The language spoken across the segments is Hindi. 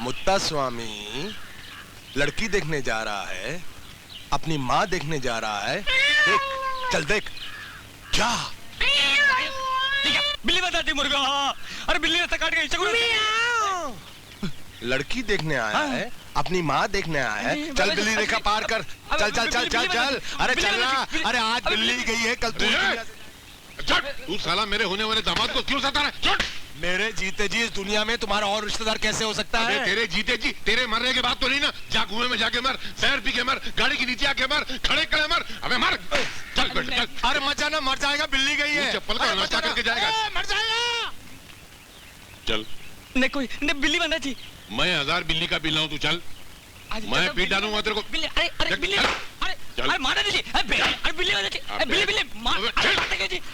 मुत्ता स्वामी लड़की देखने जा रहा है, अपनी माँ देखने जा रहा है। देख, चल देख, जा। बिल्ली बताती मुर्गा। अरे बिल्ली रास्ता काट गई। लड़की देखने आया है, अपनी माँ देखने आया है। चल बिल्ली रेखा पार कर। चल चल चल चल चल। अरे चल रहा। अरे आज बिल्ली गई है, कल तू साला मेरे होने वाले दामाद को क्यों सता रहा है? मेरे जीते जी इस दुनिया में तुम्हारा और रिश्तेदार कैसे हो सकता है? तेरे जीते जी, तेरे मरने के बाद तो नहीं ना। जा कुएं में जाके मर, जहर पी के मर, गाड़ी के नीचे आके मर, खड़े खड़े मर। अबे मर। चल बेटा चल। अरे मत जाना, मर जाएगा, बिल्ली गई है। चप्पल का नाश्ता करके जाएगा। मर जाएगा। चल। नहीं कोई नहीं, बिल्ली बंदा जी। मैं 1000 बिल्ली का बिल लाऊं, तू चल। मैं पीट डालूंगा तेरे को। बिल्ली, अरे बिल्ली, अरे मारा जी। अरे बिल्ली बंदा जी। बिल्ली बिल्ली मार जी।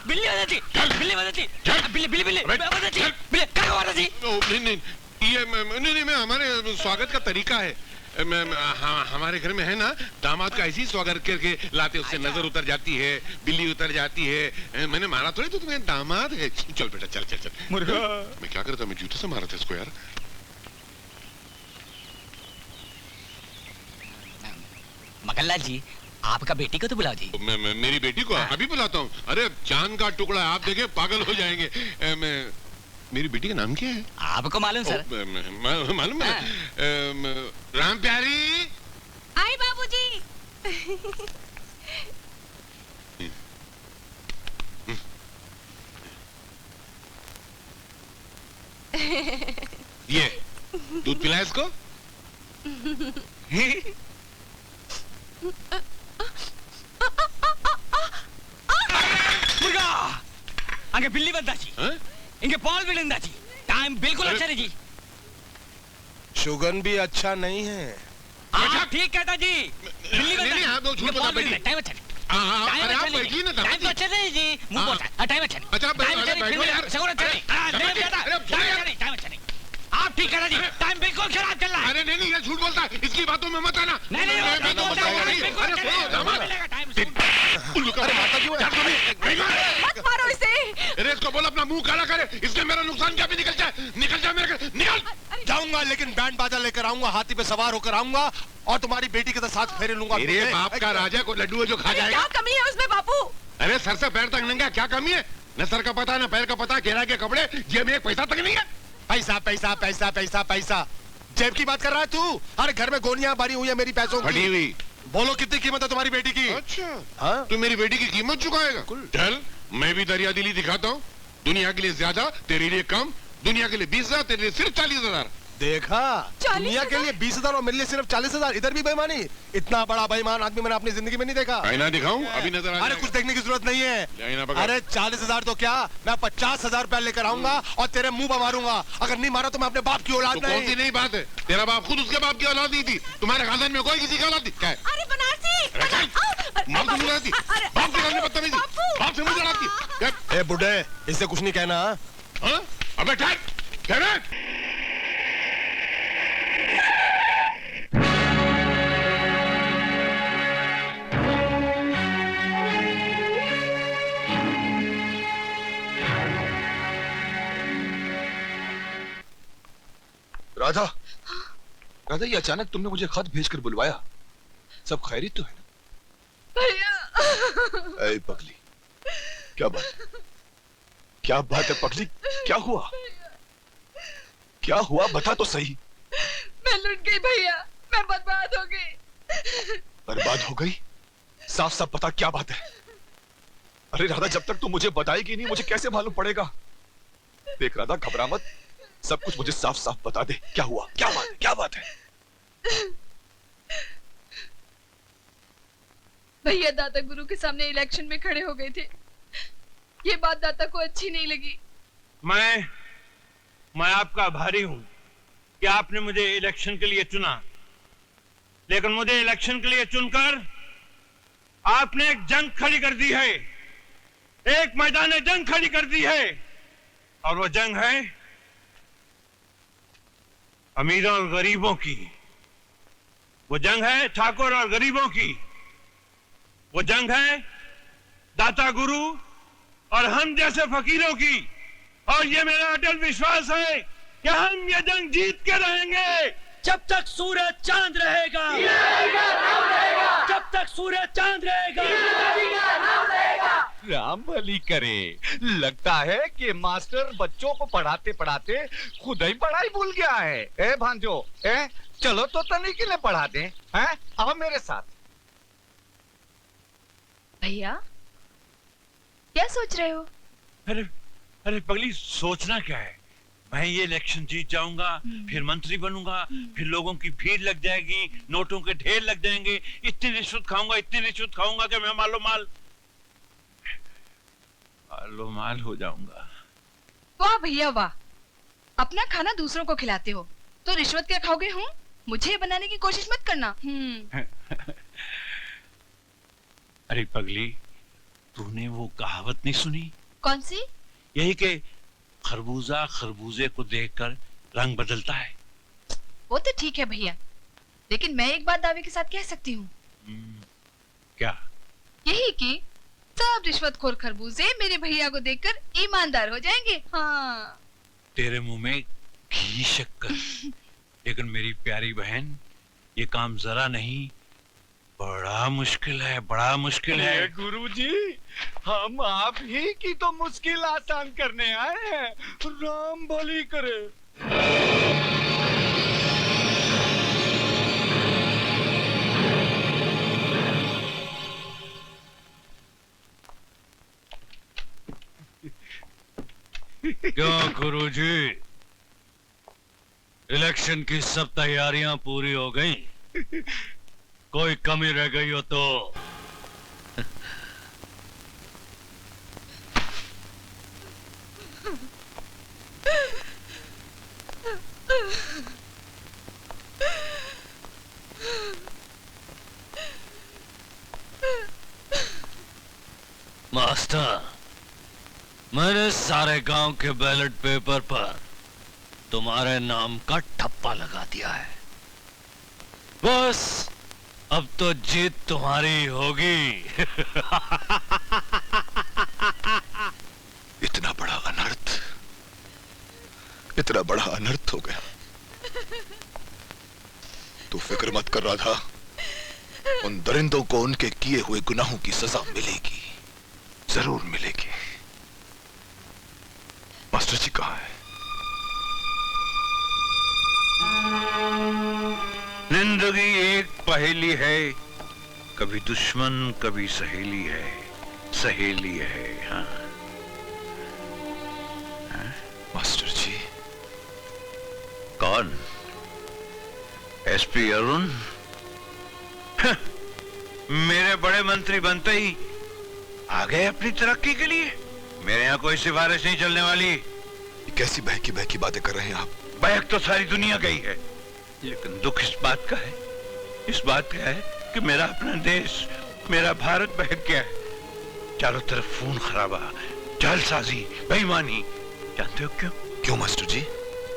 बिल्ली बंदा जी। बिल्ली बंदा जी। बिल्ली बिल्ली बिल्ली बंदा जी। बिल्ली क्या मारा जी? नहीं ये नहीं मैं हमारे स्वागत का तरीका है। हमारे घर में है ना, दामाद का ऐसी स्वागत करके लाते, उससे नजर उतर जाती है, बिल्ली उतर जाती है। मैंने मारा थोड़ी, तो तुम्हें दामाद है। चल बेटा चल चल चल। मुर्गा मैं क्या करता, मैं जूते से मारा था इसको यार। मगनलाल जी, आपका बेटी को तो बुलाओ जी। मेरी बेटी को अभी बुलाता हूँ। अरे चांद का टुकड़ा, आप देखे पागल हो जाएंगे। मेरी बेटी का नाम क्या है? आपको मालूम सर? मालूम है। राम प्यारी। आई बाबूजी। ये दूध पिलाए इसको। मुर्गा आगे बिल्ली बंदा जी। इनके पॉल भी निंदा जी। टाइम बिल्कुल अच्छा नहीं जी। शुगन भी अच्छा नहीं है। ठीक कहता जी। बिल्ली बंदा नहीं आप लोग झूठ बता बैठिए। टाइम अच्छा नहीं। अरे आप बैठिए ना। टाइम तो अच्छा नहीं जी। मुंह बोलता टाइम अच्छा नहीं। अच्छा बैठो यार। सगुन अच्छा नहीं। टाइम अच्छा नहीं। आप ठीक कह रहे जी। टाइम बिल्कुल खराब चल रहा है। अरे नहीं ये झूठ बोलता है, इसकी बातों में मत आना। नहीं मत मारो इसे। अरे इसको बोल अपना मुंह काला करे, इससे मेरा नुकसान क्या भी निकल जाए मेरे घर। निकल जाऊंगा, लेकिन बैंड बाजा लेकर आऊंगा, हाथी पे सवार होकर आऊंगा और तुम्हारी बेटी के साथ फेरे लूंगा। मेरे बाप का राजा को लड्डू है जो खा जाएगा। क्या कमी है उसमें बापू? अरे सर से पैर तक नंगा, क्या कमी है? न सर का पता न पैर का पता, घेरा के कपड़े, जेब में एक पैसा तक नहीं है। पैसा पैसा पैसा पैसा पैसा, जेब की बात कर रहा है तू? अरे घर में गोलियां भरी हुई है मेरी पैसों की। हुई। बोलो कितनी कीमत है तुम्हारी बेटी की? अच्छा हाँ? तू मेरी बेटी की कीमत चुकाएगा? चल मैं भी दरिया दिली दिखाता हूँ। दुनिया के लिए ज्यादा, तेरे लिए कम। दुनिया के लिए 20,000, तेरे लिए सिर्फ 40,000। देखा, दुनिया के लिए 20,000 और मेरे लिए सिर्फ 40,000। इधर भी बेईमानी। इतना बड़ा बेईमान आदमी मैंने अपनी जिंदगी में नहीं देखा। आईना दिखाऊं? अभी नजर आ। अरे कुछ देखने की जरूरत नहीं है। अरे 40,000 तो क्या, मैं 50,000 रुपया लेकर आऊंगा और तेरे मुंह पर मारूंगा। अगर नहीं मारा तो मैं अपने बाप की औलाद नहीं। कौन सी नई बात है? तेरा बाप खुद उसके बाप की औलाद नहीं थी। तुम्हारे खानदान में कोई किसी की औलाद थी क्या? अरे बनारसी। बाप से लड़ाती, बाप से लड़ने बदतमीजी, बाप से मुझे लड़ाती। ए बुड्ढे, इससे कुछ नहीं कहना। अबे ठहर, ठहर। राधा, राधा ये अचानक तुमने मुझे खत भेजकर बुलवाया, सब खैरियत तो है ना? भैया। ऐ पगली, क्या बात है पगली, क्या हुआ? क्या हुआ बता तो सही। मैं लुट गई भैया, मैं बर्बाद हो गई। बर्बाद हो गई? साफ साफ बता क्या बात है। अरे राधा, जब तक तू मुझे बताएगी नहीं मुझे कैसे मालूम पड़ेगा? देख राधा, घबरा मत, सब कुछ मुझे साफ साफ बता दे। क्या हुआ, क्या बात है? भैया दादा गुरु के सामने इलेक्शन में खड़े हो गए थे। ये बात दादा को अच्छी नहीं लगी। मैं आपका आभारी हूं कि आपने मुझे इलेक्शन के लिए चुना, लेकिन मुझे इलेक्शन के लिए चुनकर आपने एक जंग खड़ी कर दी है, एक मैदान जंग खड़ी कर दी है। और वो जंग है अमीरों और गरीबों की। वो जंग है ठाकुर और गरीबों की। वो जंग है दाता गुरु और हम जैसे फकीरों की। और ये मेरा अटल विश्वास है कि हम ये जंग जीत के रहेंगे। जब तक सूरज चांद रहेगा, जब तक सूरज चांद रहेगा, राम भली करे, लगता है कि मास्टर बच्चों को पढ़ाते पढ़ाते खुद ही पढ़ाई भूल गया है। ए भांजो, चलो तो तनी के लिए पढ़ा दें, हैं? आओ मेरे साथ। भैया क्या सोच रहे हो? अरे अरे पगली, सोचना क्या है? मैं ये इलेक्शन जीत जाऊंगा, फिर मंत्री बनूंगा, फिर लोगों की भीड़ लग जाएगी, नोटों के ढेर लग जाएंगे, इतनी रिश्वत खाऊंगा कि मैं मालो माल हो जाऊंगा। वाह भैया वाह, अपना खाना दूसरों को खिलाते हो तो रिश्वत क्या खाओगे? हूँ मुझे बनाने की कोशिश मत करना। अरे पगली, तूने वो कहावत नहीं सुनी? कौन सी? यही कि खरबूजा खरबूजे को देखकर रंग बदलता है। वो तो ठीक है भैया, लेकिन मैं एक बात दावे के साथ कह सकती हूँ। क्या? यही कि सब रिश्वतखोर खरबूजे मेरे भैया को देखकर ईमानदार हो जाएंगे। हाँ। तेरे मुंह में घी शक्कर। लेकिन मेरी प्यारी बहन, ये काम जरा नहीं, बड़ा मुश्किल है, बड़ा मुश्किल है। गुरुजी, हम आप ही की तो मुश्किल आसान करने आए हैं। राम भली करे। क्यों गुरुजी, इलेक्शन की सब तैयारियां पूरी हो गई? कोई कमी रह गई हो तो? मास्टर, मैंने सारे गांव के बैलेट पेपर पर तुम्हारे नाम का ठप्पा लगा दिया है। बस अब तो जीत तुम्हारी होगी। इतना बड़ा अनर्थ, इतना बड़ा अनर्थ हो गया। तू फिक्र मत कर रहा था, उन दरिंदों को उनके किए हुए गुनाहों की सजा मिलेगी, जरूर मिलेगी। मास्टर जी कहाँ है? जिंदगी एक पहेली है, कभी दुश्मन कभी सहेली है, सहेली है। हाँ, मास्टर जी। कौन? एसपी अरुण? मेरे बड़े मंत्री बनते ही आ गए अपनी तरक्की के लिए। मेरे यहाँ कोई सिफारिश नहीं चलने वाली। ये कैसी बहकी बहकी बातें कर रहे हैं आप? बहक तो सारी दुनिया गई है, लेकिन दुख इस बात का है, इस बात का है कि मेरा अपना देश, मेरा भारत बहक गया है। चारों तरफ खून खराबा, जालसाजी, बेईमानी। जानते हो क्यों? क्यों मास्टर जी?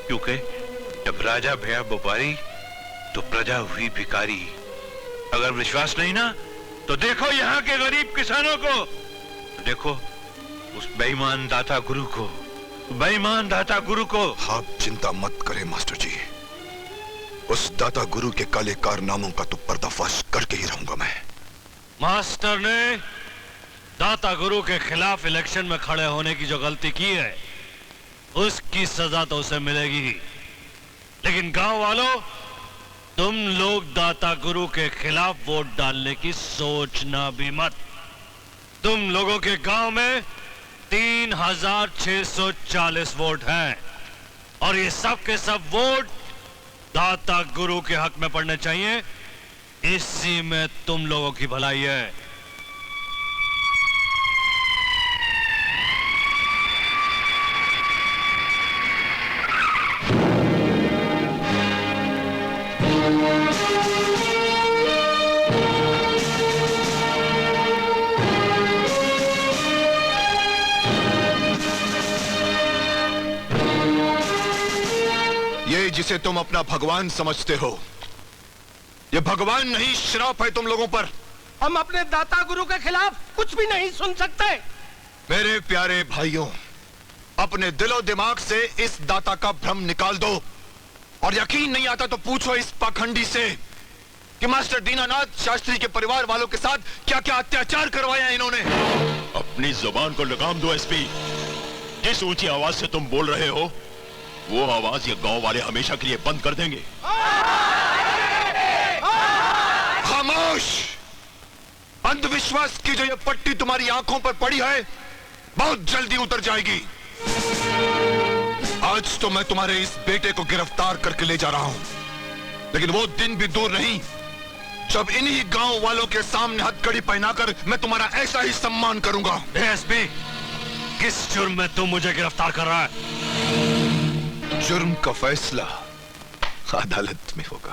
क्योंकि जब राजा भया व्यापारी तो प्रजा हुई भिखारी। अगर विश्वास नहीं ना, तो देखो यहाँ के गरीब किसानों को, तो देखो उस बेईमान दाता गुरु को, बेईमान दाता गुरु को। आप चिंता मत करें मास्टर जी, उस दाता गुरु के काले कारनामों का तो पर्दाफाश करके ही रहूंगा मैं। मास्टर ने दाता गुरु के खिलाफ इलेक्शन में खड़े होने की जो गलती की है, उसकी सजा तो उसे मिलेगी ही। लेकिन गांव वालों, तुम लोग दाता गुरु के खिलाफ वोट डालने की सोचना भी मत। तुम लोगों के गांव में 3640 वोट हैं और ये सब के सब वोट दाता गुरु के हक में पड़ने चाहिए। इसी में तुम लोगों की भलाई है। जिसे तुम अपना भगवान समझते हो, ये भगवान नहीं, श्राप है तुम लोगों पर। हम अपने दाता गुरु के खिलाफ कुछ भी नहीं सुन सकते। मेरे प्यारे भाइयों, अपने दिलो दिमाग से इस दाता का भ्रम निकाल दो। और यकीन नहीं आता तो पूछो इस पाखंडी से कि मास्टर दीनानाथ शास्त्री के परिवार वालों के साथ क्या क्या अत्याचार करवाया इन्होंने। अपनी जुबान को लगाम दो एसपी। जिस ऊंची आवाज से तुम बोल रहे हो वो आवाज ये गांव वाले हमेशा के लिए बंद कर देंगे। खामोश! अंधविश्वास की जो ये पट्टी तुम्हारी आंखों पर पड़ी है बहुत जल्दी उतर जाएगी। आज तो मैं तुम्हारे इस बेटे को गिरफ्तार करके ले जा रहा हूं, लेकिन वो दिन भी दूर नहीं जब इन्हीं गांव वालों के सामने हथकड़ी पहनाकर मैं तुम्हारा ऐसा ही सम्मान करूंगा। एसपी, किस जुर्म में तुम मुझे गिरफ्तार कर रहा है? जुर्म का फैसला अदालत में होगा।